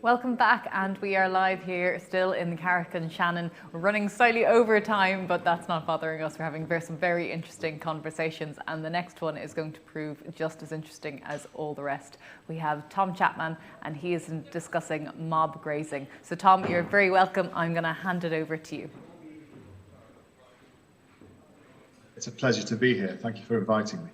Welcome back, and we are live here still in the Carrick and Shannon. We're running slightly over time, but that's not bothering us. We're having some very interesting conversations, and the next one is going to prove just as interesting as all the rest. We have Tom Chapman, and he is discussing mob grazing. So Tom, you're very welcome. I'm going to hand it over to you. It's a pleasure to be here. Thank you for inviting me.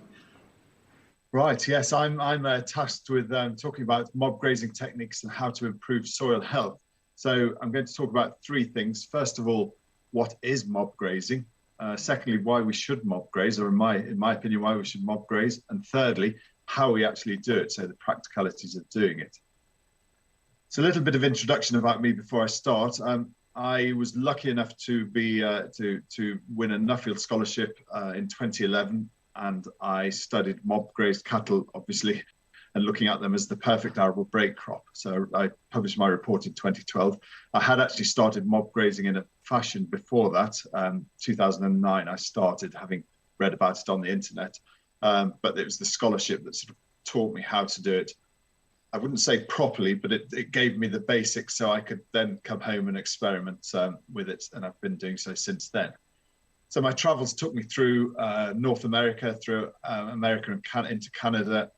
Right, yes, I'm tasked with talking about mob grazing techniques and how to improve soil health. So I'm going to talk about three things. First of all, what is mob grazing? Secondly, why we should mob graze, or in my opinion, why we should mob graze. And thirdly, how we actually do it, so the practicalities of doing it. So a little bit of introduction about me before I start. I was lucky enough to be to win a Nuffield scholarship in 2011. And I studied mob grazed cattle, obviously, and looking at them as the perfect arable break crop. So I published my report in 2012. I had actually started mob grazing in a fashion before that. 2009, I started, having read about it on the internet. But it was the scholarship that sort of taught me how to do it. I wouldn't say properly, but it gave me the basics so I could then come home and experiment with it. And I've been doing so since then. So my travels took me through North America, through America and into Canada.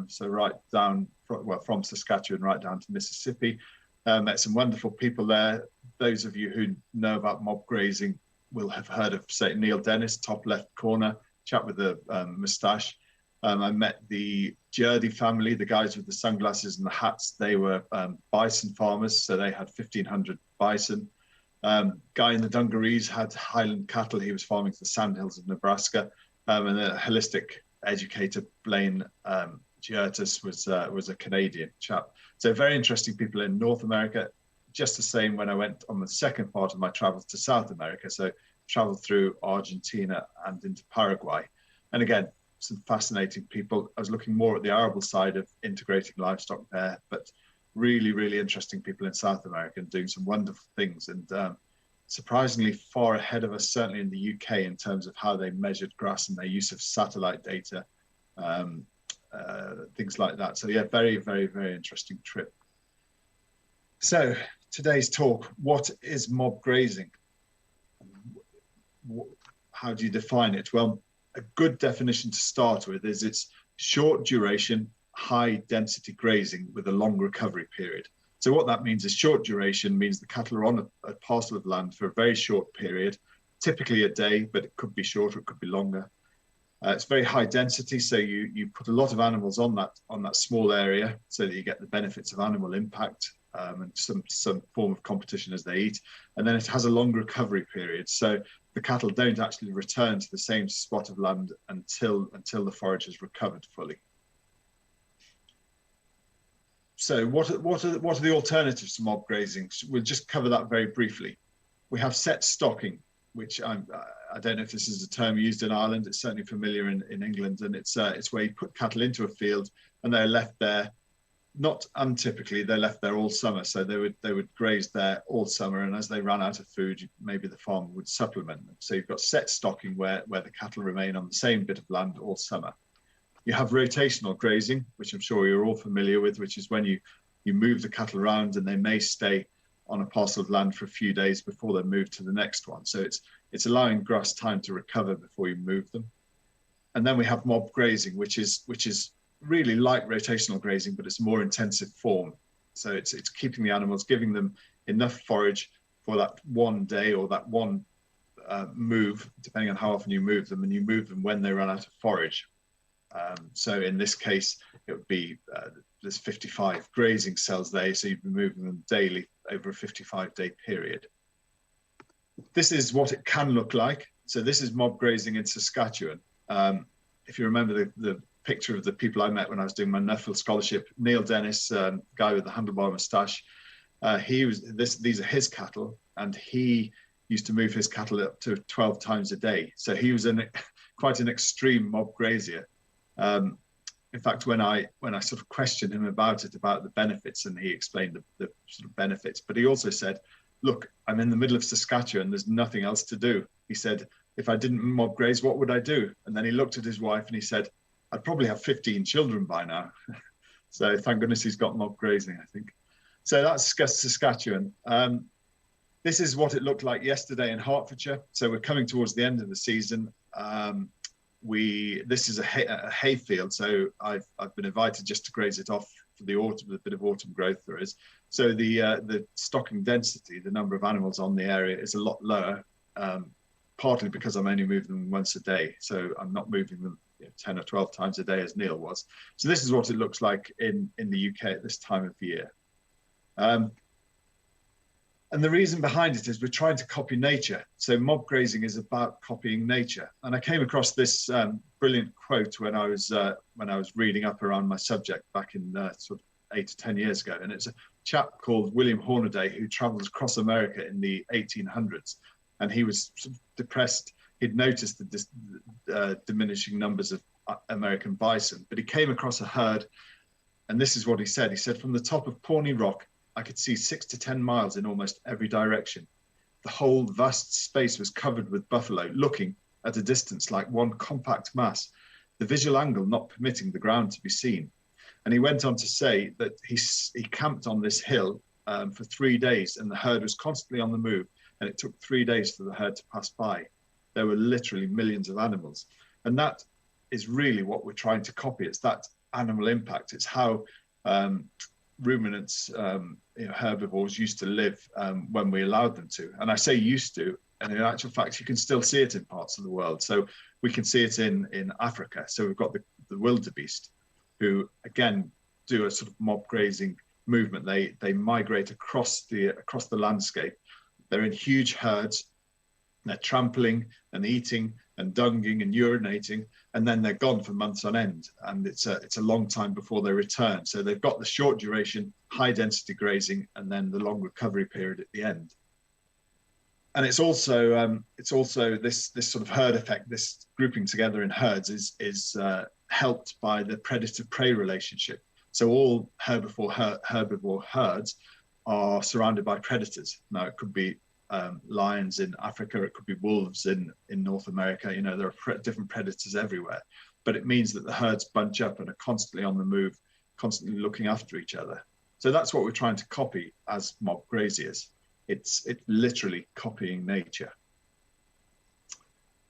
So right down, from Saskatchewan right down to Mississippi. Met some wonderful people there. Those of you who know about mob grazing will have heard of, say, Neil Dennis, top left corner, chap with the moustache. I met the Jurdy family, the guys with the sunglasses and the hats. They were bison farmers, so they had 1,500 bison. Guy in the dungarees had Highland cattle. He was farming to the sandhills of Nebraska. And the holistic educator, Blaine Giertis, was a Canadian chap. So very interesting people in North America. Just the same when I went on the second part of my travels to South America. So traveled through Argentina and into Paraguay. And again, some fascinating people. I was looking more at the arable side of integrating livestock there, but really, really interesting people in South America and doing some wonderful things, and surprisingly far ahead of us, certainly in the UK, in terms of how they measured grass and their use of satellite data, things like that. So yeah, very, very, very interesting trip. So today's talk, what is mob grazing? How do you define it? Well, a good definition to start with is it's short duration, high density grazing with a long recovery period. So what that means is short duration means the cattle are on a parcel of land for a very short period, typically a day, but it could be shorter, it could be longer. It's very high density, so you put a lot of animals on that small area so that you get the benefits of animal impact and some form of competition as they eat. And then it has a long recovery period. So the cattle don't actually return to the same spot of land until the forage has recovered fully. So what are the alternatives to mob grazing? We'll just cover that very briefly. We have set stocking, which I don't know if this is a term used in Ireland. It's certainly familiar in England, and it's where you put cattle into a field and they're left there. Not untypically, they're left there all summer. So they would graze there all summer, and as they ran out of food, maybe the farmer would supplement them. So you've got set stocking where the cattle remain on the same bit of land all summer. You have rotational grazing, which I'm sure you're all familiar with, which is when you move the cattle around and they may stay on a parcel of land for a few days before they move to the next one. So it's allowing grass time to recover before you move them. And then we have mob grazing, which is really like rotational grazing, but it's a more intensive form. So it's keeping the animals, giving them enough forage for that one day or that one move, depending on how often you move them, and you move them when they run out of forage. So in this case, it would be there's 55 grazing cells there, so you'd be moving them daily over a 55-day period. This is what it can look like. So this is mob grazing in Saskatchewan. If you remember the picture of the people I met when I was doing my Nuffield scholarship, Neil Dennis, guy with the handlebar moustache, these are his cattle, and he used to move his cattle up to 12 times a day. So he was quite an extreme mob grazier. In fact, when I sort of questioned him about the benefits, and he explained the sort of benefits, but he also said, look, I'm in the middle of Saskatchewan, there's nothing else to do. He said, if I didn't mob graze, what would I do? And then he looked at his wife and he said, I'd probably have 15 children by now. So thank goodness he's got mob grazing, I think. So that's Saskatchewan. This is what it looked like yesterday in Hertfordshire. So we're coming towards the end of the season. This is a hay field, so I've been invited just to graze it off for the autumn, the bit of autumn growth there is. So the stocking density, the number of animals on the area, is a lot lower, partly because I'm only moving them once a day. So I'm not moving them 10 or 12 times a day as Neil was. So this is what it looks like in the UK at this time of year. And the reason behind it is we're trying to copy nature. So mob grazing is about copying nature. And I came across this brilliant quote when I was reading up around my subject back in sort of 8 to 10 years ago. And it's a chap called William Hornaday who travelled across America in the 1800s. And he was sort of depressed. He'd noticed the diminishing numbers of American bison, but he came across a herd. And this is what he said. He said, from the top of Pawnee Rock, I could see 6 to 10 miles in almost every direction. The whole vast space was covered with buffalo, looking at a distance like one compact mass, the visual angle not permitting the ground to be seen. And he went on to say that he camped on this hill for 3 days, and the herd was constantly on the move, and it took 3 days for the herd to pass by. There were literally millions of animals. And that is really what we're trying to copy. It's that animal impact. It's how ruminants, herbivores used to live when we allowed them to. And I say used to, and in actual fact, you can still see it in parts of the world. So we can see it in Africa. So we've got the wildebeest, who again do a sort of mob grazing movement. They migrate across the landscape. They're in huge herds. They're trampling and eating and dunging and urinating, and then they're gone for months on end. And it's a long time before they return. So they've got the short duration, high density grazing, and then the long recovery period at the end. And it's also this sort of herd effect, this grouping together in herds is helped by the predator-prey relationship. So all herbivore herds are surrounded by predators. Now it could be lions in Africa, it could be wolves in North America. There are different predators everywhere, but it means that the herds bunch up and are constantly on the move, constantly looking after each other. So that's what we're trying to copy as mob graziers. It's literally copying nature.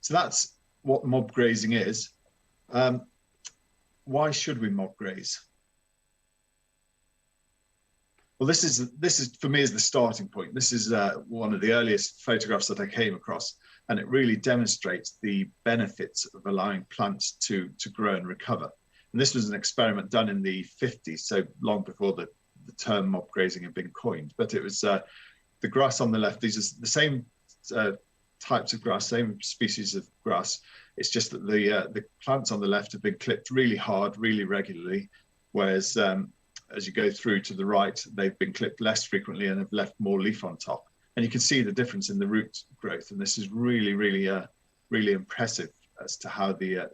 So that's what mob grazing is. Why should we mob graze? Well, this is for me is the starting point. This is one of the earliest photographs that I came across, and it really demonstrates the benefits of allowing plants to grow and recover. And this was an experiment done in the 50s, so long before the term mob grazing had been coined. But it was the grass on the left. These are the same types of grass, same species of grass. It's just that the plants on the left have been clipped really hard, really regularly, whereas as you go through to the right, they've been clipped less frequently and have left more leaf on top. And you can see the difference in the root growth. And this is really, really, really impressive as to how the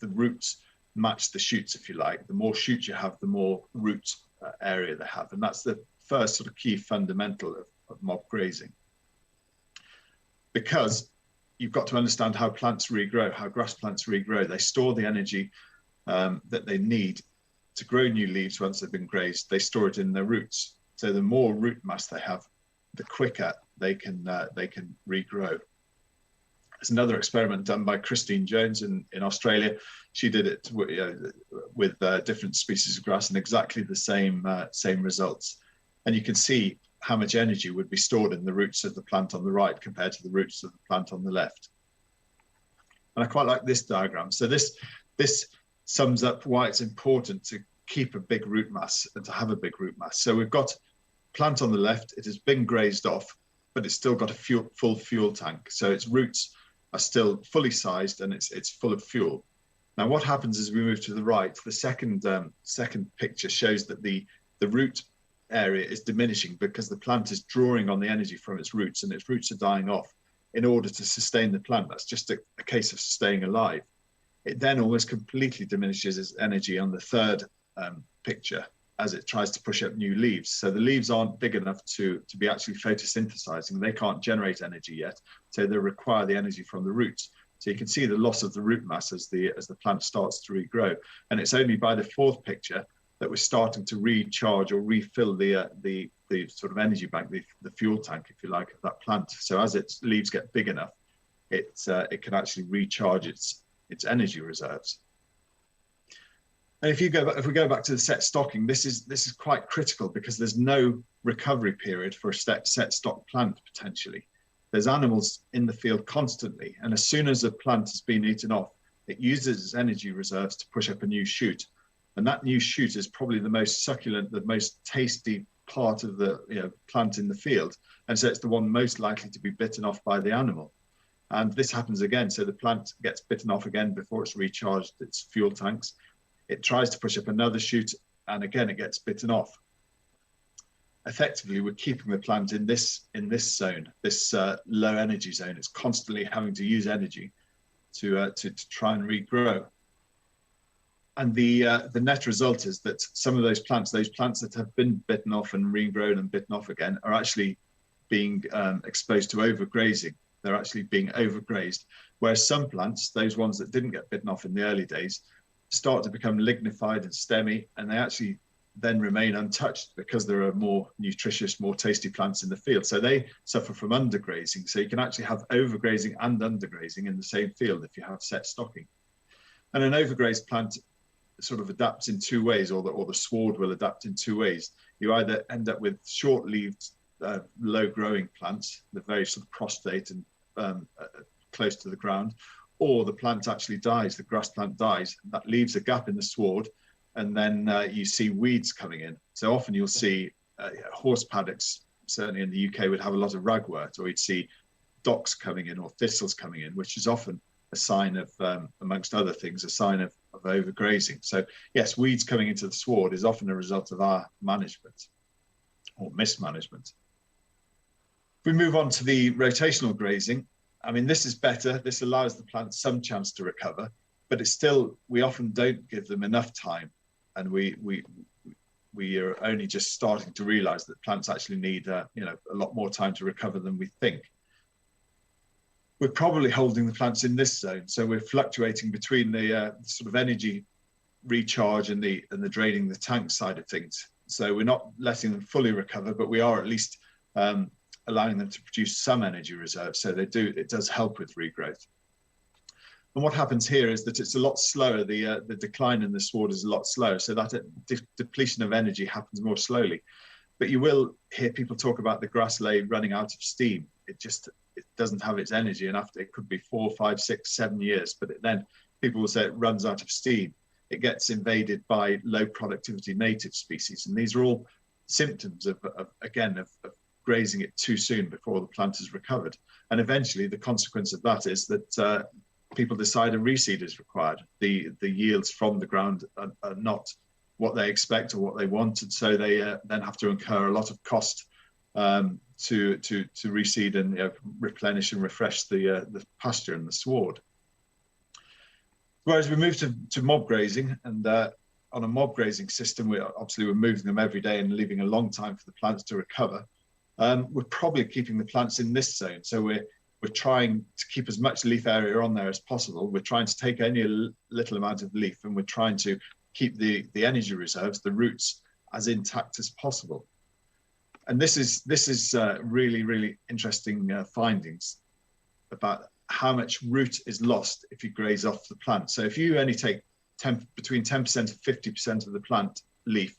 roots match the shoots, if you like. The more shoots you have, the more root area they have. And that's the first sort of key fundamental of mob grazing. Because you've got to understand how plants regrow, how grass plants regrow. They store the energy that they need to grow new leaves once they've been grazed. They store it in their roots. So the more root mass they have, the quicker they can regrow. There's another experiment done by Christine Jones in Australia. She did it with different species of grass and exactly the same results. And you can see how much energy would be stored in the roots of the plant on the right compared to the roots of the plant on the left. And I quite like this diagram. So this sums up why it's important to keep a big root mass and to have a big root mass. So we've got plant on the left, it has been grazed off, but it's still got a full fuel tank. So its roots are still fully sized and it's full of fuel. Now what happens as we move to the right, the second picture shows that the root area is diminishing because the plant is drawing on the energy from its roots and its roots are dying off in order to sustain the plant. That's just a case of staying alive. It then almost completely diminishes its energy on the third picture as it tries to push up new leaves. So the leaves aren't big enough to be actually photosynthesizing. They can't generate energy yet. So they require the energy from the roots. So you can see the loss of the root mass as the plant starts to regrow. And it's only by the fourth picture that we're starting to recharge or refill the sort of energy bank, the fuel tank, if you like, of that plant. So as its leaves get big enough, it can actually recharge its energy reserves. And if we go back to the set stocking, this is quite critical, because there's no recovery period for a set stock plant potentially. There's animals in the field constantly, and as soon as a plant has been eaten off, it uses its energy reserves to push up a new shoot. And that new shoot is probably the most succulent, the most tasty part of the plant in the field. And so it's the one most likely to be bitten off by the animal. And this happens again. So the plant gets bitten off again before it's recharged its fuel tanks. It tries to push up another shoot, and again, it gets bitten off. Effectively, we're keeping the plant in this zone, this low energy zone. It's constantly having to use energy to try and regrow. And the net result is that some of those plants that have been bitten off and regrown and bitten off again, are actually being exposed to overgrazing. They're actually being overgrazed. Whereas some plants, those ones that didn't get bitten off in the early days, start to become lignified and stemmy, and they actually then remain untouched because there are more nutritious, more tasty plants in the field. So they suffer from undergrazing. So you can actually have overgrazing and undergrazing in the same field if you have set stocking. And an overgrazed plant sort of adapts in two ways, or the sward will adapt in two ways. You either end up with short-leaved, low-growing plants, the very sort of prostrate and close to the ground, or the plant actually dies, the grass plant dies. That leaves a gap in the sward, and then you see weeds coming in. So often you'll see horse paddocks, certainly in the UK, would have a lot of ragwort, or you'd see docks coming in or thistles coming in, which is often a sign of, amongst other things, a sign of overgrazing. So yes, weeds coming into the sward is often a result of our management or mismanagement. If we move on to the rotational grazing, I mean, this is better. This allows the plant some chance to recover, but it's still, we often don't give them enough time. And we are only just starting to realize that plants actually need a lot more time to recover than we think. We're probably holding the plants in this zone. So we're fluctuating between the sort of energy recharge and the draining the tank side of things. So we're not letting them fully recover, but we are at least allowing them to produce some energy reserves. So it does help with regrowth. And what happens here is that it's a lot slower. The decline in the sward is a lot slower. So that depletion of energy happens more slowly. But you will hear people talk about the grass lay running out of steam. It doesn't have its energy, and after, it could be 4, 5, 6, 7 years, but then people will say it runs out of steam. It gets invaded by low productivity native species. And these are all symptoms of grazing it too soon before the plant is recovered. And eventually the consequence of that is that people decide a reseed is required. The yields from the ground are not what they expect or what they want, and so they then have to incur a lot of cost to reseed and replenish and refresh the pasture and the sward. Whereas we move to mob grazing, and on a mob grazing system, we're moving them every day and leaving a long time for the plants to recover. We're probably keeping the plants in this zone. So we're trying to keep as much leaf area on there as possible. We're trying to take any little amount of leaf, and we're trying to keep the energy reserves, the roots, as intact as possible. And this is really, really interesting findings about how much root is lost if you graze off the plant. So if you only take between 10% and 50% of the plant leaf,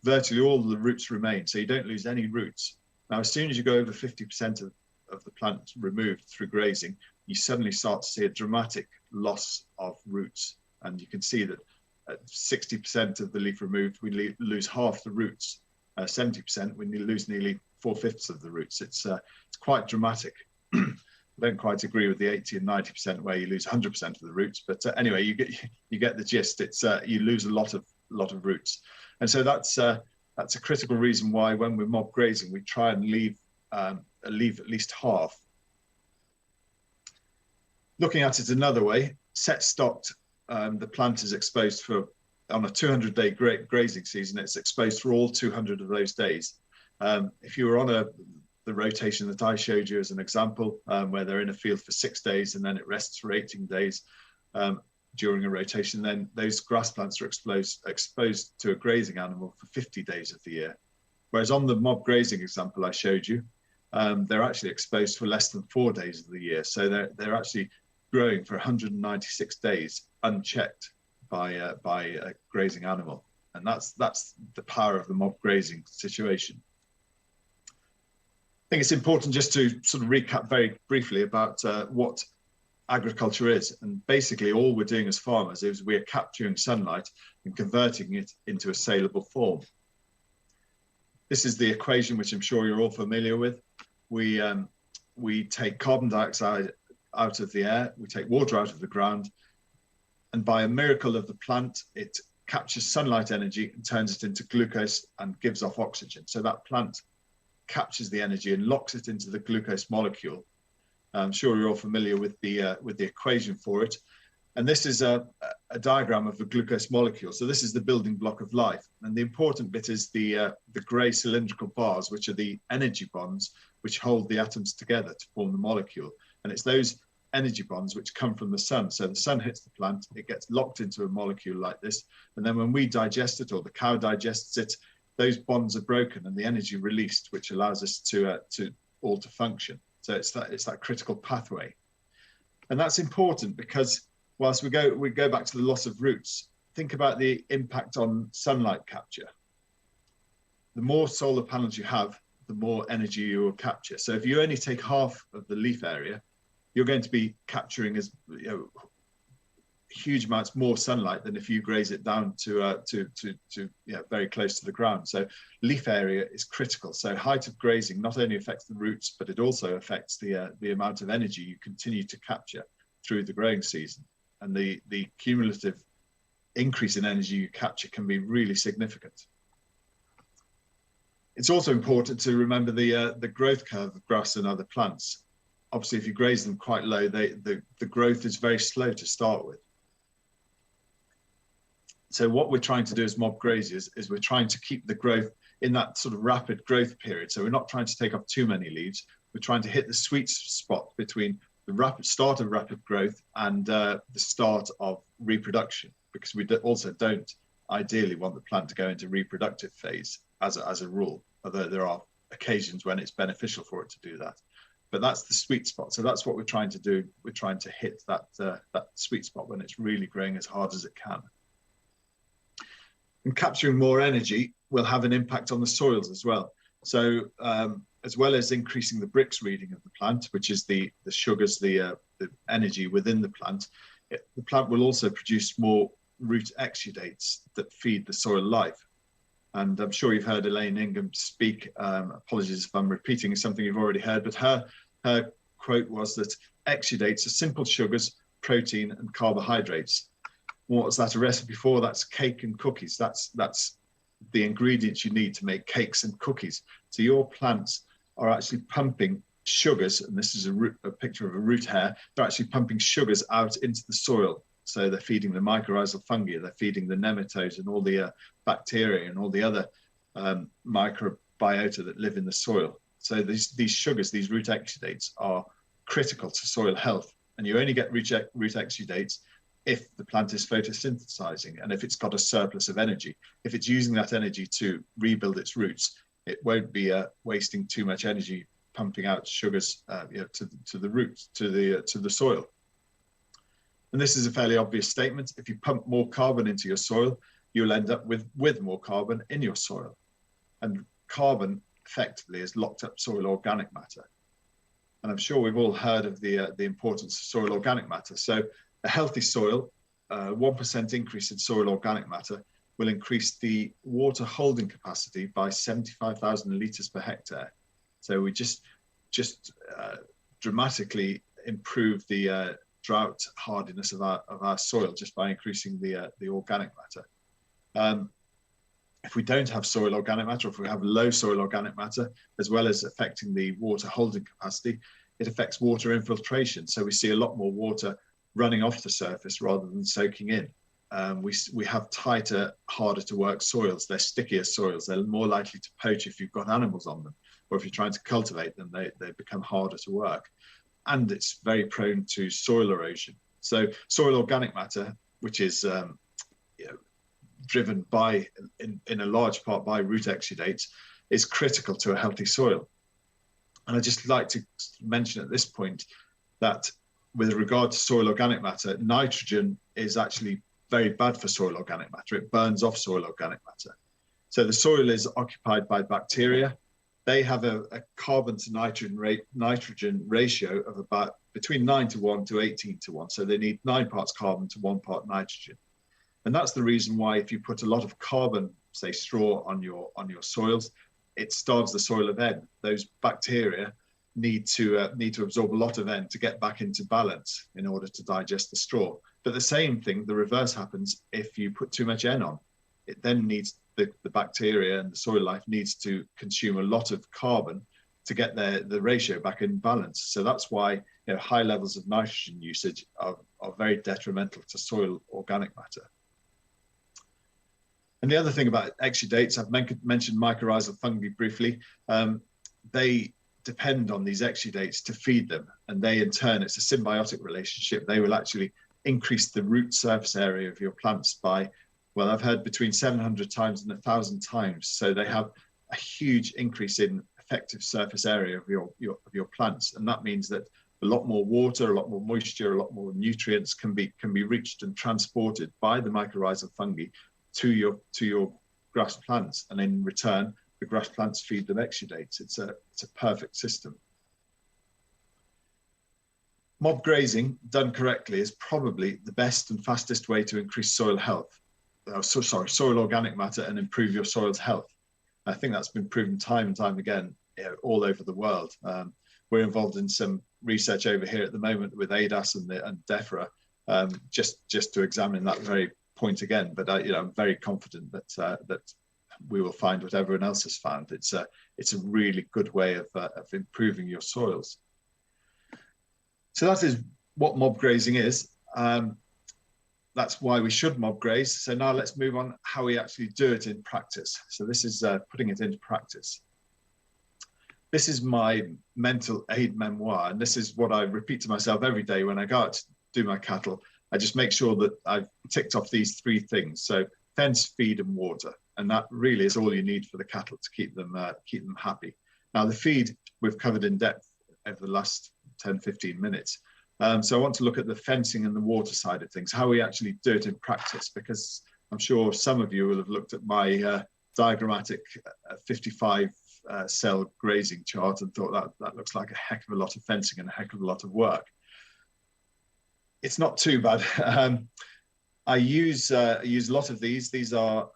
virtually all the roots remain. So you don't lose any roots. Now, as soon as you go over 50% of the plant removed through grazing, you suddenly start to see a dramatic loss of roots. And you can see that at 60% of the leaf removed, we lose half the roots. 70%, we lose nearly 4/5 of the roots. It's quite dramatic. I don't quite agree with the 80 and 90% where you lose 100% of the roots, but anyway, you get the gist. It's you lose a lot of roots, and so that's a critical reason why when we're mob grazing, we try and leave at least half. Looking at it another way, set stocked, the plant is exposed for, on a 200-day grazing season, it's exposed for all 200 of those days. If you were on the rotation that I showed you as an example, where they're in a field for 6 days and then it rests for 18 days, during a rotation, then those grass plants are exposed to a grazing animal for 50 days of the year. Whereas on the mob grazing example I showed you, they're actually exposed for less than 4 days of the year. So they're actually growing for 196 days unchecked by a grazing animal. And that's the power of the mob grazing situation. I think it's important just to sort of recap very briefly about what agriculture is. And basically all we're doing as farmers is we're capturing sunlight and converting it into a saleable form. This is the equation which I'm sure you're all familiar with. We take carbon dioxide out of the air, we take water out of the ground, and by a miracle of the plant, it captures sunlight energy and turns it into glucose and gives off oxygen. So that plant captures the energy and locks it into the glucose molecule. I'm sure you're all familiar with the equation for it. And this is a diagram of the glucose molecule. So this is the building block of life. And the important bit is the gray cylindrical bars, which are the energy bonds, which hold the atoms together to form the molecule. And it's those energy bonds which come from the sun. So the sun hits the plant, it gets locked into a molecule like this. And then when we digest it, or the cow digests it, those bonds are broken and the energy released, which allows us to function. So it's that critical pathway. And that's important because whilst we go back to the loss of roots, think about the impact on sunlight capture. The more solar panels you have, the more energy you will capture. So if you only take half of the leaf area, you're going to be capturing huge amounts more sunlight than if you graze it down to very close to the ground. So leaf area is critical. So height of grazing not only affects the roots, but it also affects the amount of energy you continue to capture through the growing season. And the cumulative increase in energy you capture can be really significant. It's also important to remember the growth curve of grass and other plants. Obviously, if you graze them quite low, the growth is very slow to start with. So what we're trying to do as mob grazers is we're trying to keep the growth in that sort of rapid growth period. So we're not trying to take off too many leaves. We're trying to hit the sweet spot between the rapid start of rapid growth and the start of reproduction, because we also don't ideally want the plant to go into reproductive phase as a rule, although there are occasions when it's beneficial for it to do that. But that's the sweet spot. So that's what we're trying to do. We're trying to hit that sweet spot when it's really growing as hard as it can. And capturing more energy will have an impact on the soils as well. So as well as increasing the Brix reading of the plant, which is the sugars, the energy within the plant will also produce more root exudates that feed the soil life. And I'm sure you've heard Elaine Ingham speak. Apologies if I'm repeating something you've already heard, but her quote was that exudates are simple sugars, protein, and carbohydrates. What was that a recipe for? That's cake and cookies. That's the ingredients you need to make cakes and cookies. So your plants are actually pumping sugars, and this is a picture of a root hair. They're actually pumping sugars out into the soil. So they're feeding the mycorrhizal fungi, they're feeding the nematodes and all the bacteria and all the other microbiota that live in the soil. So these sugars, these root exudates, are critical to soil health. And you only get root exudates if the plant is photosynthesizing and if it's got a surplus of energy. If it's using that energy to rebuild its roots, it won't be wasting too much energy pumping out sugars to the roots, to the soil. And this is a fairly obvious statement. If you pump more carbon into your soil, you'll end up with more carbon in your soil. And carbon effectively is locked up soil organic matter. And I'm sure we've all heard of the importance of soil organic matter. So a healthy soil, 1% increase in soil organic matter will increase the water holding capacity by 75,000 litres per hectare. So we just dramatically improve the drought hardiness of our soil just by increasing the organic matter. If we don't have soil organic matter, or if we have low soil organic matter, as well as affecting the water holding capacity, it affects water infiltration. So we see a lot more water running off the surface rather than soaking in. We have tighter, harder to work soils. They're stickier soils. They're more likely to poach if you've got animals on them, or if you're trying to cultivate them, they become harder to work. And it's very prone to soil erosion. So soil organic matter which is you know, driven by, in a large part by root exudates, is critical to a healthy soil. And I'd just like to mention at this point that with regard to soil organic matter, nitrogen is actually very bad for soil organic matter. It burns off soil organic matter. So the soil is occupied by bacteria. They have a carbon to nitrogen ratio of about between 9:1 to 18:1. So they need 9 parts carbon to 1 part nitrogen. And that's the reason why if you put a lot of carbon, say straw, on your soils, it starves the soil of N. Those bacteria need to absorb a lot of N to get back into balance in order to digest the straw. But the same thing, the reverse happens if you put too much N on. It then needs the bacteria, and the soil life needs to consume a lot of carbon to get the ratio back in balance. So that's why high levels of nitrogen usage are very detrimental to soil organic matter. And the other thing about exudates, I've mentioned mycorrhizal fungi briefly. They depend on these exudates to feed them, and they in turn, it's a symbiotic relationship. They will actually increase the root surface area of your plants by, well, I've heard between 700 times and 1,000 times. So they have a huge increase in effective surface area of your plants, and that means that a lot more water, a lot more moisture, a lot more nutrients can be reached and transported by the mycorrhizal fungi to your grass plants, and in return, the grass plants feed them exudates. It's a perfect system. Mob grazing done correctly is probably the best and fastest way to increase soil health. Soil organic matter and improve your soil's health. I think that's been proven time and time again all over the world. We're involved in some research over here at the moment with ADAS and DEFRA, just to examine that very point again. But I'm very confident that we will find what everyone else has found. It's a really good way of improving your soils. So that is what mob grazing is. That's why we should mob graze. So now let's move on how we actually do it in practice. So this is putting it into practice. This is my mental aid memoir, and this is what I repeat to myself every day when I go out to do my cattle. I just make sure that I've ticked off these 3 things. So fence, feed, and water, and that really is all you need for the cattle to keep them happy. Now the feed we've covered in depth over the last 10-15 minutes. So I want to look at the fencing and the water side of things, how we actually do it in practice, because I'm sure some of you will have looked at my diagrammatic 55 cell grazing chart and thought that looks like a heck of a lot of fencing and a heck of a lot of work. It's not too bad. I use a lot of these. These are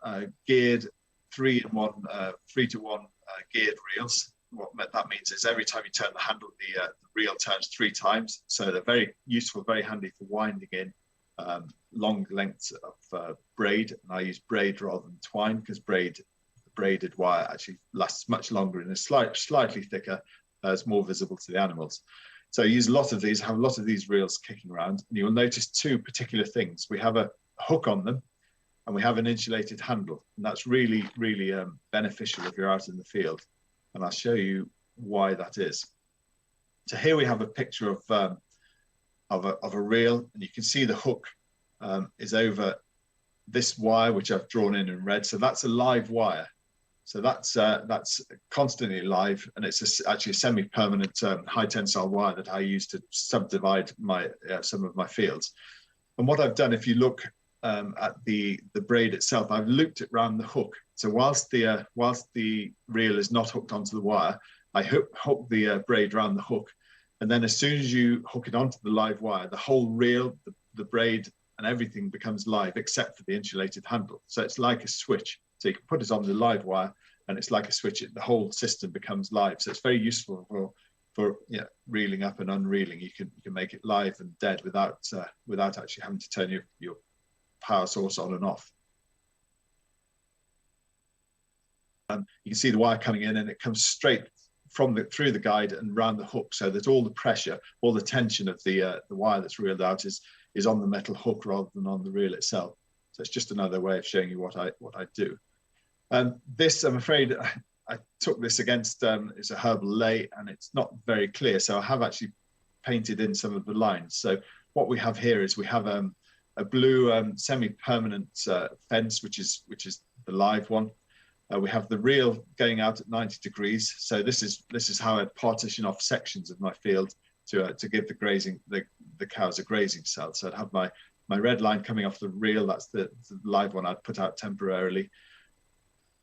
geared 3-to-1 geared reels. What that means is every time you turn the handle, the reel turns 3 times. So they're very useful, very handy for winding in long lengths of braid. And I use braid rather than twine because braided wire actually lasts much longer and is slightly thicker. It's more visible to the animals. So I use a lot of these, have a lot of these reels kicking around. And you'll notice 2 particular things. We have a hook on them and we have an insulated handle. And that's really, really beneficial if you're out in the field. And I'll show you why that is. So here we have a picture of a reel, and you can see the hook is over this wire, which I've drawn in red. So that's a live wire. So that's constantly live, and it's actually a semi-permanent high tensile wire that I use to subdivide some of my fields. And what I've done, if you look at the braid itself, I've looped it around the hook. So whilst the reel is not hooked onto the wire, I hook the braid around the hook, and then as soon as you hook it onto the live wire, the whole reel, the braid, and everything becomes live except for the insulated handle. So it's like a switch. So you can put it on the live wire, and it's like a switch. The whole system becomes live. So it's very useful for reeling up and unreeling. You can make it live and dead without actually having to turn your power source on and off. You can see the wire coming in, and it comes straight through the guide and round the hook, so that all the pressure, all the tension of the wire that's reeled out is on the metal hook rather than on the reel itself. So it's just another way of showing you what I do. This, I'm afraid, I took this against it's a herbal ley, and it's not very clear. So I have actually painted in some of the lines. So what we have here is we have a blue semi-permanent fence, which is the live one. We have the reel going out at 90 degrees. So this is how I partition off sections of my field to give the cows a grazing cell. So I'd have my red line coming off the reel. That's the live one I'd put out temporarily.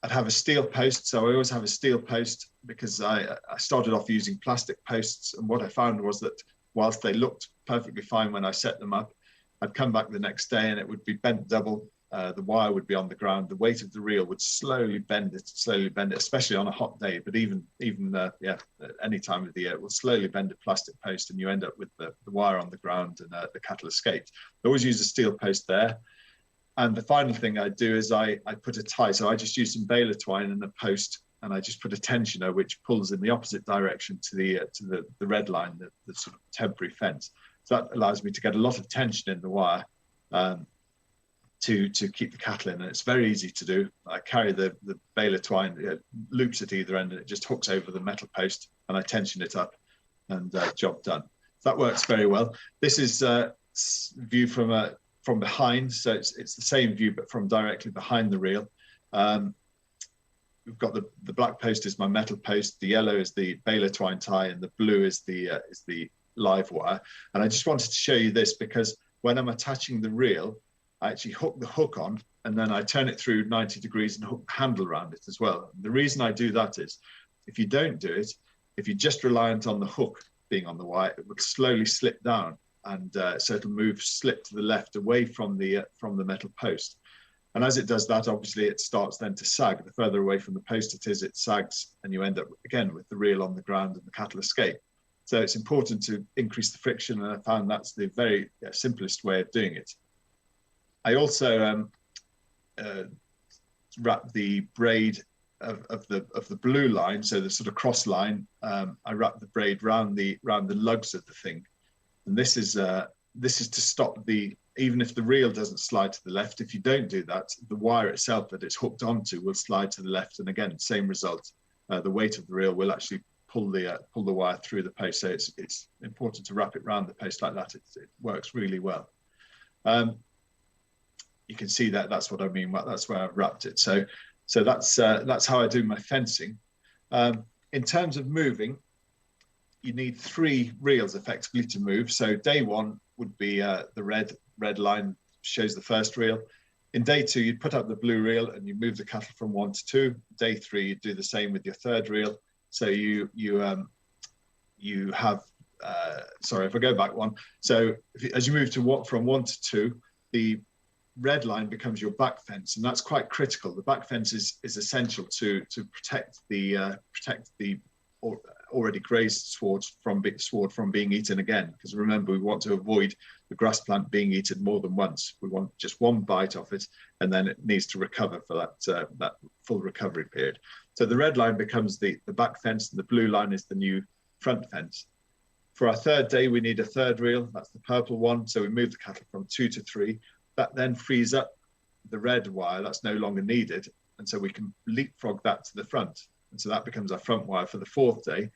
I'd have a steel post. So I always have a steel post because I started off using plastic posts. And what I found was that whilst they looked perfectly fine when I set them up, I'd come back the next day and it would be bent double. The wire would be on the ground. The weight of the reel would slowly bend it, especially on a hot day. But even at any time of the year, it will slowly bend a plastic post, and you end up with the wire on the ground and the cattle escaped. I always use a steel post there. And the final thing I do is I put a tie. So I just use some baler twine and a post, and I just put a tensioner which pulls in the opposite direction to the red line, the sort of temporary fence. So that allows me to get a lot of tension in the wire. To keep the cattle in, and it's very easy to do. I carry the baler twine, loops at either end, and it just hooks over the metal post, and I tension it up, and job done. So that works very well. This is view from behind, so it's the same view but from directly behind the reel. We've got the black post is my metal post, the yellow is the baler twine tie, and the blue is the live wire. And I just wanted to show you this because when I'm attaching the reel, I actually hook the hook on, and then I turn it through 90 degrees and hook the handle around it as well. And the reason I do that is if you don't do it, if you're just reliant on the hook being on the wire, it would slowly slip down, and so it'll slip to the left away from the metal post. And as it does that, obviously it starts then to sag. The further away from the post it is, it sags, and you end up again with the reel on the ground and the cattle escape. So it's important to increase the friction, and I found that's the very simplest way of doing it. I also wrap the braid of the blue line, so the sort of cross line. I wrap the braid round the lugs of the thing, and this is to stop even if the reel doesn't slide to the left. If you don't do that, the wire itself that it's hooked onto will slide to the left, and again, same result. The weight of the reel will actually pull the wire through the post. So it's important to wrap it round the post like that. It works really well. You can see that's what I mean. That's where I've wrapped it. So that's how I do my fencing. In terms of moving, you need 3 reels effectively to move. So day 1 would be the red line shows the first reel. In day 2, you'd put up the blue reel and you move the cattle from 1 to 2. Day 3, you do the same with your third reel. So you have sorry, if I go back one. So as you move from 1 to 2, the red line becomes your back fence, and that's quite critical. The back fence is essential to protect the already grazed sward from being eaten again. Because remember, we want to avoid the grass plant being eaten more than once. We want just one bite off it, and then it needs to recover for that full recovery period. So the red line becomes the back fence, and the blue line is the new front fence. For our third day, we need a third reel. That's the purple one. So we move the cattle from 2 to 3. That then frees up the red wire that's no longer needed. And so we can leapfrog that to the front. And so that becomes our front wire for the 4th day.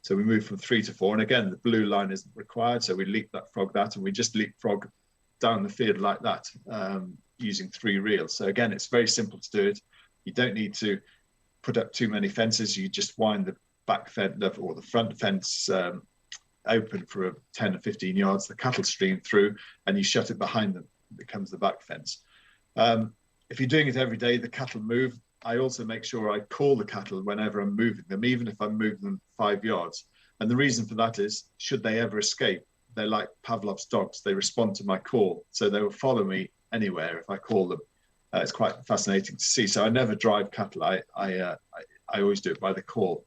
So we move from 3 to 4. And again, the blue line isn't required. So we leapfrog that, and we just leapfrog down the field like that using 3 reels. So again, it's very simple to do it. You don't need to put up too many fences. You just wind the back fence or the front fence open for 10 or 15 yards. The cattle stream through, and you shut it behind them. It becomes the back fence. If you're doing it every day, the cattle move. I also make sure I call the cattle whenever I'm moving them, even if I'm moving them 5 yards. And the reason for that is, should they ever escape, they're like Pavlov's dogs. They respond to my call, so they will follow me anywhere if I call them. It's quite fascinating to see. So I never drive cattle. I always do it by the call.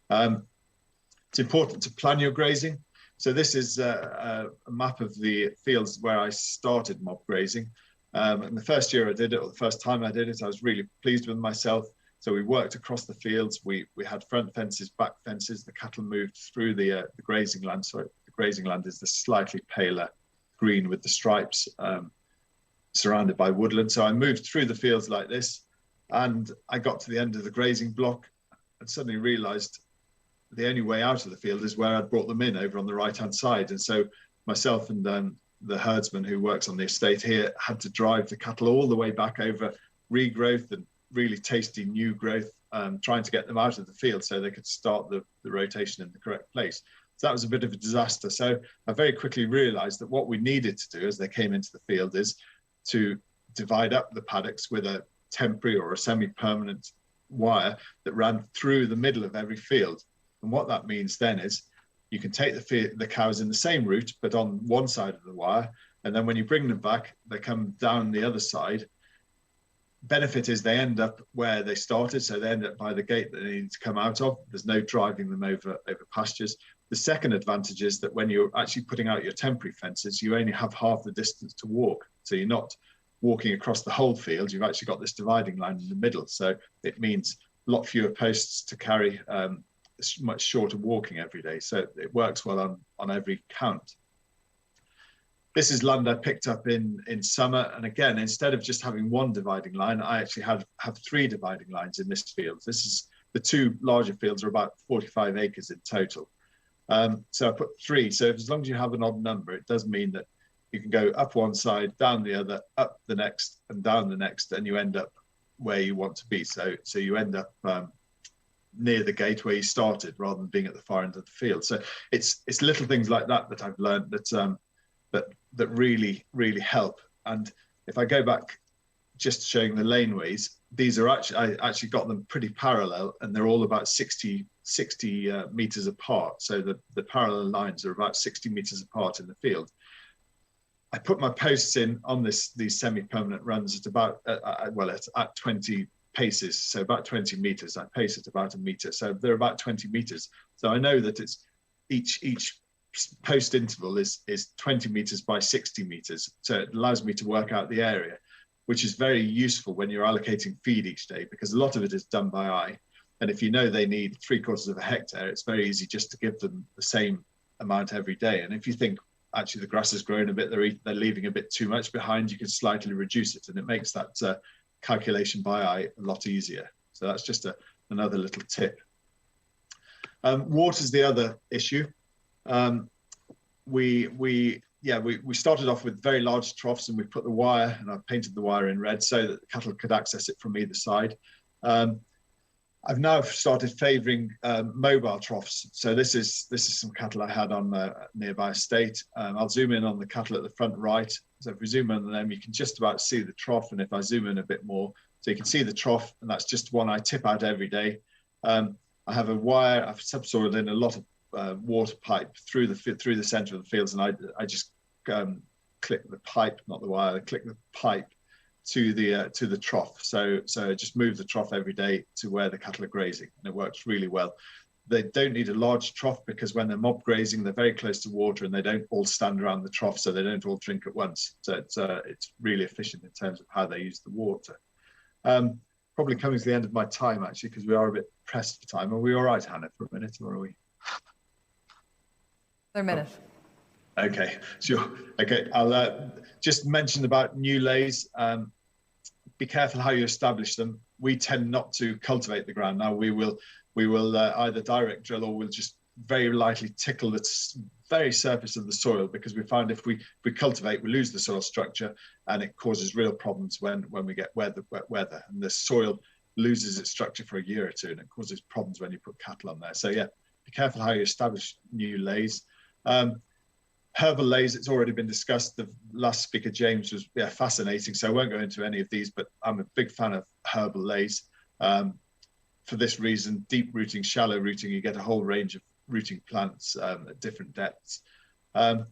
It's important to plan your grazing. So this is a map of the fields where I started mob grazing. And the first year I did it, or the first time I did it, I was really pleased with myself. So we worked across the fields. We had front fences, back fences. The cattle moved through the grazing land. So the grazing land is the slightly paler green with the stripes, surrounded by woodland. So I moved through the fields like this, and I got to the end of the grazing block and suddenly realized the only way out of the field is where I'd brought them in over on the right-hand side. And so myself and the herdsman who works on the estate here had to drive the cattle all the way back over regrowth and really tasty new growth, trying to get them out of the field so they could start the rotation in the correct place. So that was a bit of a disaster. So I very quickly realized that what we needed to do as they came into the field is to divide up the paddocks with a temporary or a semi-permanent wire that ran through the middle of every field. And what that means then is you can take the cows in the same route, but on one side of the wire. And then when you bring them back, they come down the other side. Benefit is they end up where they started. So they end up by the gate that they need to come out of. There's no driving them over pastures. The second advantage is that when you're actually putting out your temporary fences, you only have half the distance to walk. So you're not walking across the whole field. You've actually got this dividing line in the middle. So it means a lot fewer posts to carry, much shorter walking every day. So it works well on every count. This is land I picked up in summer. And again, instead of just having one dividing line, I actually have 3 dividing lines in this field. This is the 2 larger fields are about 45 acres in total. So I put 3. So as long as you have an odd number, it does mean that you can go up one side, down the other, up the next, and down the next, and you end up where you want to be. So you end up near the gate where you started, rather than being at the far end of the field. So it's little things like that that I've learned that really help. And if I go back, just showing the laneways, these are I actually got them pretty parallel, and they're all about 60 meters apart. So the parallel lines are about 60 meters apart in the field. I put my posts in on these semi-permanent runs at about at 20 paces, so about 20 meters. I pace at about a meter, so they're about 20 meters. So I know that it's each post interval is 20 meters by 60 meters. So it allows me to work out the area, which is very useful when you're allocating feed each day, because a lot of it is done by eye. And if you know they need 3/4 of a hectare, it's very easy just to give them the same amount every day. And if you think, actually the grass has grown a bit, they're leaving a bit too much behind, you can slightly reduce it, and it makes that calculation by eye a lot easier. So that's just another little tip. Water's the other issue. We started off with very large troughs, and we put the wire, and I painted the wire in red so that the cattle could access it from either side. I've now started favouring mobile troughs. So this is some cattle I had on a nearby estate. I'll zoom in on the cattle at the front right. So if we zoom in on them, you can just about see the trough. And if I zoom in a bit more, so you can see the trough, and that's just one I tip out every day. I have a wire. I've subsoiled in a lot of water pipe through the centre of the fields, and I just click the pipe, not the wire. I click the pipe to the trough. So just move the trough every day to where the cattle are grazing, and it works really well. They don't need a large trough, because when they're mob grazing, they're very close to water, and they don't all stand around the trough, so they don't all drink at once. So it's really efficient in terms of how they use the water. Probably coming to the end of my time, actually, because we are a bit pressed for time. Are we all right, Hannah, for a minute, or are we? For a minute. Okay, sure. Okay, I'll just mention about new lays. Be careful how you establish them. We tend not to cultivate the ground. Now we will either direct drill, or we'll just very lightly tickle the very surface of the soil, because we find if we cultivate, we lose the soil structure, and it causes real problems when we get wet weather, and the soil loses its structure for a year or two, and it causes problems when you put cattle on there. So yeah, be careful how you establish new lays. Herbal lays, it's already been discussed. The last speaker, James, was fascinating, so I won't go into any of these, but I'm a big fan of herbal lays. For this reason, deep rooting, shallow rooting, you get a whole range of rooting plants at different depths. And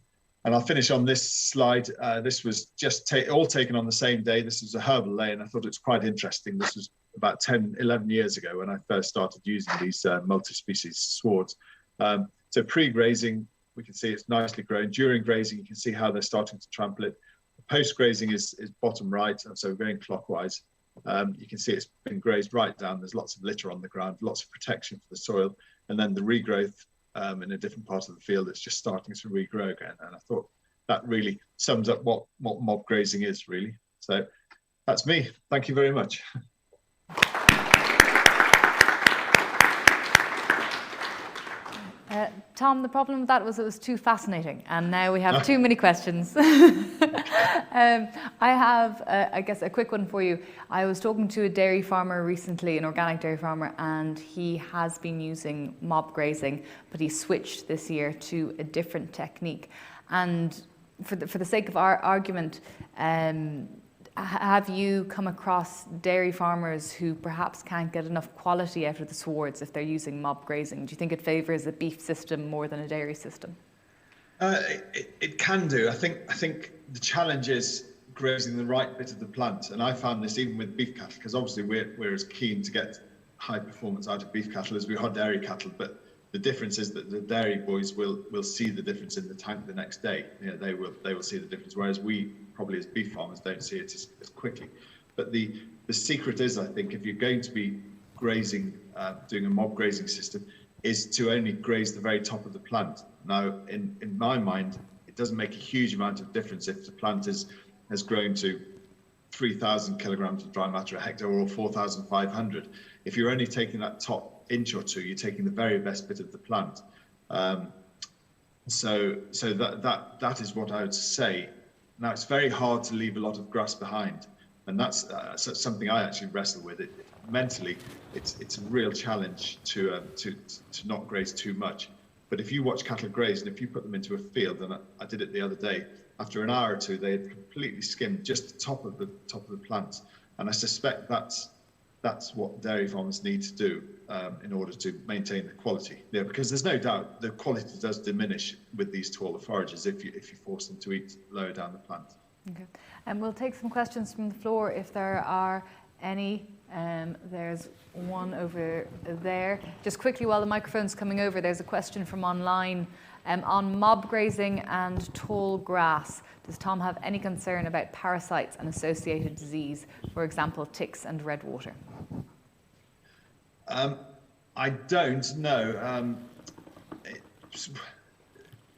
I'll finish on this slide. This was just all taken on the same day. This was a herbal lay, and I thought it was quite interesting. This was about 10, 11 years ago when I first started using these multi-species swards. So pre-grazing, we can see it's nicely grown. During grazing, you can see how they're starting to trample it. Post-grazing is bottom right, and so going clockwise. You can see it's been grazed right down. There's lots of litter on the ground, lots of protection for the soil. And then the regrowth in a different part of the field, it's just starting to regrow again. And I thought that really sums up what mob grazing is, really. So that's me. Thank you very much. Tom, the problem with that was it was too fascinating, and now we have too many questions. I have, I guess, a quick one for you. I was talking to a dairy farmer recently, an organic dairy farmer, and he has been using mob grazing, but he switched this year to a different technique. And for the sake of our argument, have you come across dairy farmers who perhaps can't get enough quality out of the swards if they're using mob grazing? Do you think it favours a beef system more than a dairy system? It can do. I think the challenge is grazing the right bit of the plant, and I found this even with beef cattle, because obviously we're as keen to get high performance out of beef cattle as we are dairy cattle, but the difference is that the dairy boys will see the difference in the tank the next day. You know, they will see the difference, whereas we probably as beef farmers don't see it as quickly. But the secret is, I think, if you're going to be grazing, doing a mob grazing system, is to only graze the very top of the plant. Now, in my mind, it doesn't make a huge amount of difference if the plant has grown to 3,000 kilograms of dry matter a hectare or 4,500. If you're only taking that top inch or two, you're taking the very best bit of the plant. So that is what I would say. Now, it's very hard to leave a lot of grass behind, and that's something I actually wrestle with. Mentally, it's a real challenge to not graze too much. But if you watch cattle graze, and if you put them into a field, and I did it the other day, after an hour or two, they had completely skimmed just the top of the plants, and I suspect that's what dairy farmers need to do in order to maintain the quality. Yeah, because there's no doubt the quality does diminish with these taller forages if you force them to eat lower down the plant. Okay, and we'll take some questions from the floor if there are any. There's one over there. Just quickly, while the microphone's coming over, there's a question from online on mob grazing and tall grass. Does Tom have any concern about parasites and associated disease, for example, ticks and redwater? I don't know.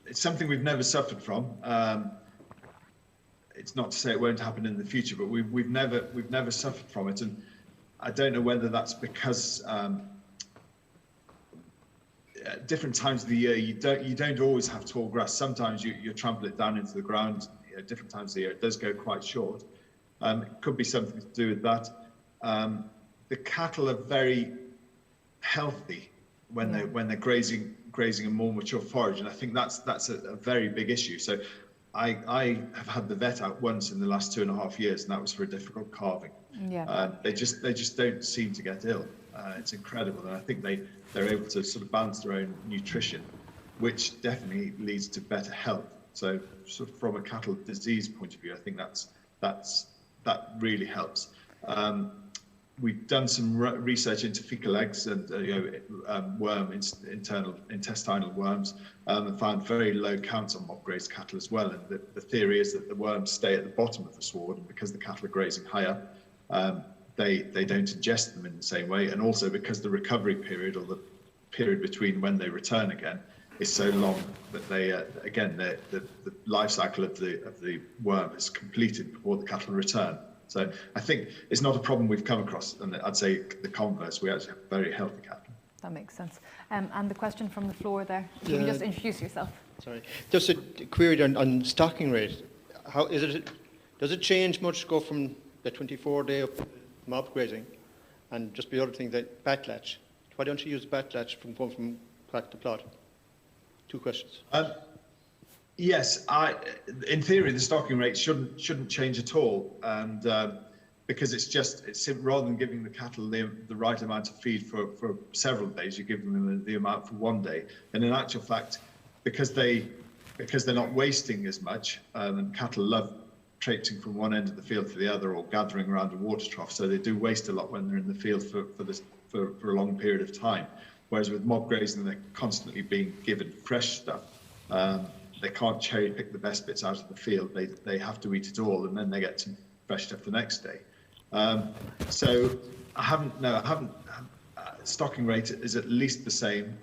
It's something we've never suffered from. It's not to say it won't happen in the future, but we've never suffered from it, and I don't know whether that's because at different times of the year you don't always have tall grass. Sometimes you trample it down into the ground. Different times of the year it does go quite short. It could be something to do with that. The cattle are very healthy when they're grazing a more mature forage, and I think that's a very big issue. So I have had the vet out once in the last 2.5 years, and that was for a difficult calving. Yeah. They just don't seem to get ill. It's incredible, and I think they're able to sort of balance their own nutrition, which definitely leads to better health. So sort of from a cattle disease point of view, I think that really helps. We've done some research into fecal eggs and intestinal worms, and found very low counts on mob grazed cattle as well. And the theory is that the worms stay at the bottom of the sward, and because the cattle are grazing higher, they don't ingest them in the same way. And also because the recovery period, or the period between when they return again, is so long that they the life cycle of the worm is completed before the cattle return. So I think it's not a problem we've come across, and I'd say the converse, we actually have very healthy cattle. That makes sense. And the question from the floor there, if you can just introduce yourself. Sorry, just a query on stocking rate. How is it? Does it change much to go from the 24-day up to mob grazing? And just the other thing, that backlatch. Why don't you use backlatch from going from plot to plot? 2 questions. Yes, in theory, the stocking rate shouldn't change at all, and because it's rather than giving the cattle the right amount of feed for several days, you give them the amount for 1 day. And in actual fact, because they're not wasting as much, and cattle love traipsing from one end of the field to the other or gathering around a water trough, so they do waste a lot when they're in the field for a long period of time. Whereas with mob grazing, they're constantly being given fresh stuff. They can't cherry pick the best bits out of the field. They have to eat it all, and then they get some fresh stuff the next day. So I haven't. Stocking rate is at least the same,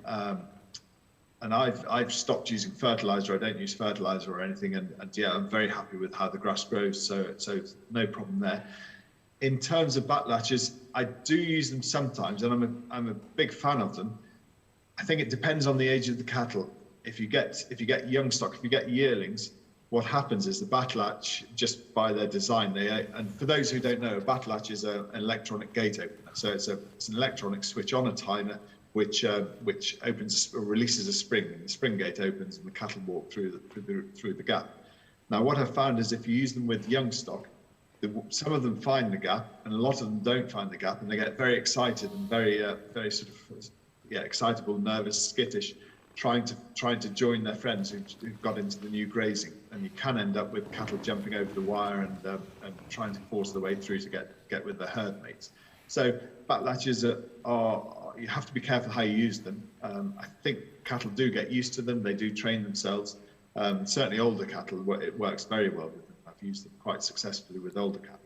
and I've stopped using fertilizer. I don't use fertilizer or anything, and yeah, I'm very happy with how the grass grows. So no problem there. In terms of backlatches, I do use them sometimes, and I'm a big fan of them. I think it depends on the age of the cattle. If you get young stock, if you get yearlings, what happens is the battle latch, just by their design, and for those who don't know, a battle latch is an electronic gate opener. So it's an electronic switch on a timer, which opens or releases a spring, and the spring gate opens, and the cattle walk through the gap. Now, what I've found is if you use them with young stock, some of them find the gap, and a lot of them don't find the gap, and they get very excited and very sort of excitable, nervous, skittish, trying to join their friends who've got into the new grazing, and you can end up with cattle jumping over the wire and trying to force their way through to get with their herd mates. So battle latches are you have to be careful how you use them. I think cattle do get used to them; they do train themselves. Certainly, older cattle, it works very well with them. I've used them quite successfully with older cattle.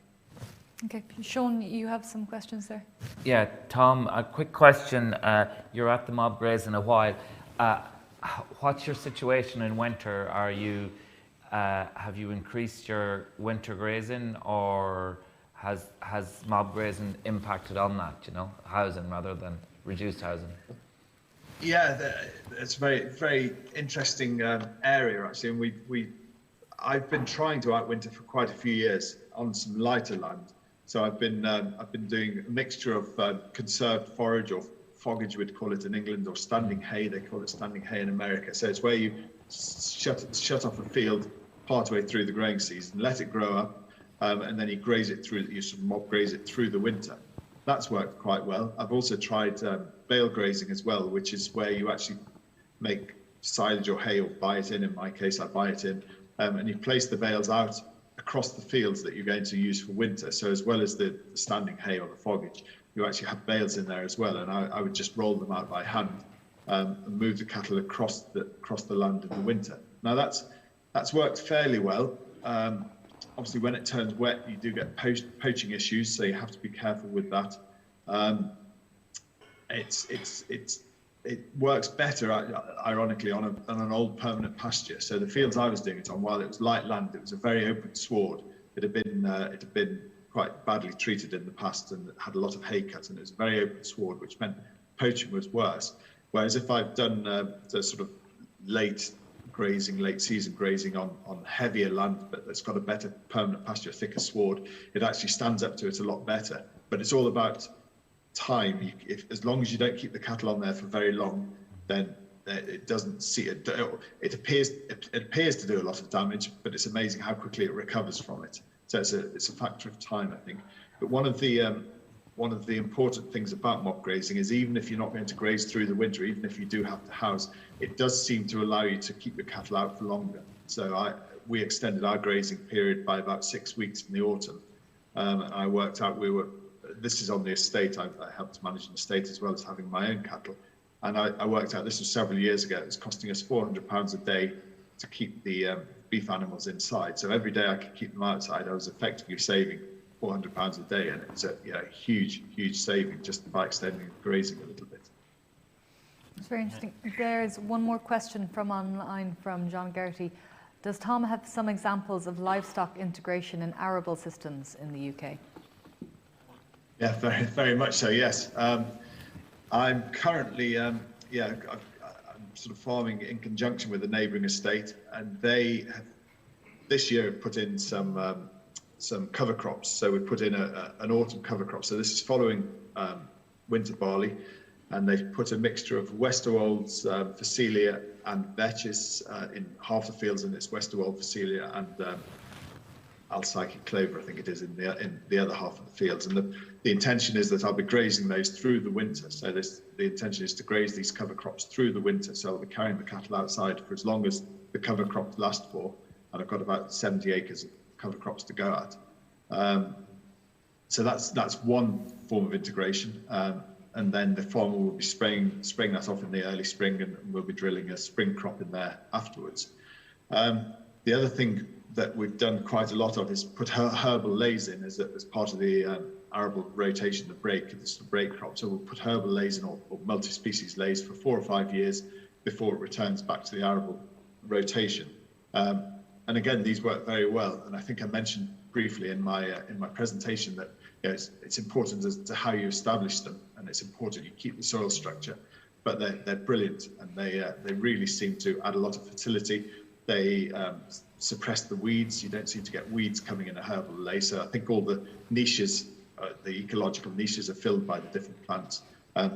Okay, Sean, you have some questions there? Yeah, Tom, a quick question. You're at the mob grazing a while. What's your situation in winter? Are you have you increased your winter grazing, or has mob grazing impacted on that? You know, housing rather than reduced housing. Yeah, it's a very interesting area actually, and I've been trying to outwinter for quite a few years on some lighter land. So I've been doing a mixture of conserved forage, or foggage we'd call it in England, or standing hay. They call it standing hay in America. So it's where you shut off a field partway through the growing season, let it grow up, and then you graze it through. You sort of mob graze it through the winter. That's worked quite well. I've also tried bale grazing as well, which is where you actually make silage or hay, or buy it in. In my case, I buy it in, and you place the bales out across the fields that you're going to use for winter. So as well as the standing hay or the foggage, you actually have bales in there as well. And I would just roll them out by hand and move the cattle across the land in the winter. Now that's worked fairly well. Obviously, when it turns wet, you do get poaching issues, so you have to be careful with that. It works better, ironically, on an old permanent pasture. So the fields I was doing it on, while it was light land, it was a very open sward. It had been quite badly treated in the past, and it had a lot of hay cuts, and it was a very open sward, which meant poaching was worse. Whereas if I've done the sort of late season grazing on heavier land, but that's got a better permanent pasture, thicker sward, it actually stands up to it a lot better. But it's all about time. As long as you don't keep the cattle on there for very long, then it doesn't see it. It appears to do a lot of damage, but it's amazing how quickly it recovers from it. So it's a factor of time, I think. But one of the important things about mob grazing is, even if you're not going to graze through the winter, even if you do have to house, it does seem to allow you to keep your cattle out for longer. So we extended our grazing period by about 6 weeks in the autumn. I worked out this is on the estate. I helped manage an estate as well as having my own cattle. And I worked out, this was several years ago, it was costing us £400 a day to keep the beef animals inside. So every day I could keep them outside, I was effectively saving £400 a day, and it's a huge saving just by extending grazing a little bit. It's very interesting. There's one more question from online from John Gertie. Does Tom have some examples of livestock integration in arable systems in the UK? Yeah, very much so, yes. I'm currently, I'm sort of farming in conjunction with a neighbouring estate, and they have this year put in some cover crops. So we put in an autumn cover crop. So this is following winter barley, and they've put a mixture of Westerwold's Phacelia and vetches in half the fields, and it's Westerwold Phacelia and Alsike clover, I think it is, in the other half of the fields. And the intention is that I'll be grazing those through the winter. So the intention is to graze these cover crops through the winter. So I'll be carrying the cattle outside for as long as the cover crops last for, and I've got about 70 acres of cover crops to go at. So that's one form of integration. And then the farmer will be spraying that off in the early spring, and we'll be drilling a spring crop in there afterwards. The other thing that we've done quite a lot of is put herbal lays in as part of the arable rotation, the break crop. So we'll put herbal lays in, or multi-species lays, for 4 or 5 years before it returns back to the arable rotation. And again, these work very well. And I think I mentioned briefly in my presentation that it's important as to how you establish them, and it's important you keep the soil structure. but they're brilliant, and they really seem to add a lot of fertility. They suppress the weeds. You don't seem to get weeds coming in a herbal ley. So I think all the niches, the ecological niches, are filled by the different plants.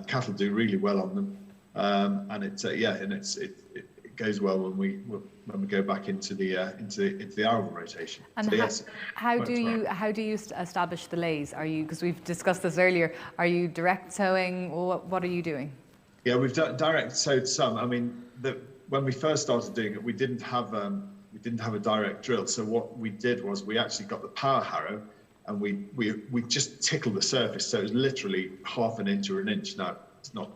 Cattle do really well on them, and it goes well when we go back into the arable rotation. And so, yes, how do you establish the leys? Are you, because we've discussed this earlier, are you direct sowing? What are you doing? Yeah, we've direct sowed some. I mean, when we first started doing it, we didn't have a direct drill. So what we did was we actually got the power harrow, and we just tickled the surface. So it was literally half an inch or an inch. Now it's not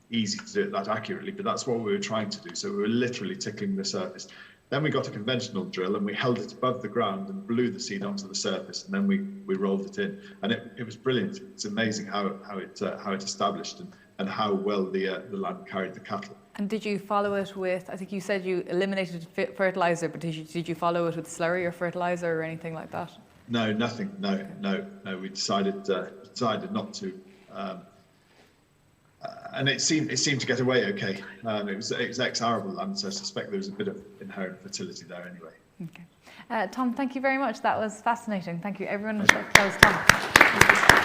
easy to do it that accurately, but that's what we were trying to do. So we were literally tickling the surface. Then we got a conventional drill, and we held it above the ground and blew the seed onto the surface, and then we rolled it in, and it was brilliant. It's amazing how it established and how well the land carried the cattle. And did you follow it with, I think you said you eliminated fertilizer, but did you follow it with slurry or fertilizer or anything like that? No, nothing. No. We decided not to, and it seemed to get away okay. It was ex-arable land, so I suspect there was a bit of inherent fertility there anyway. Okay, Tom, thank you very much. That was fascinating. Thank you, everyone. Applause, Tom.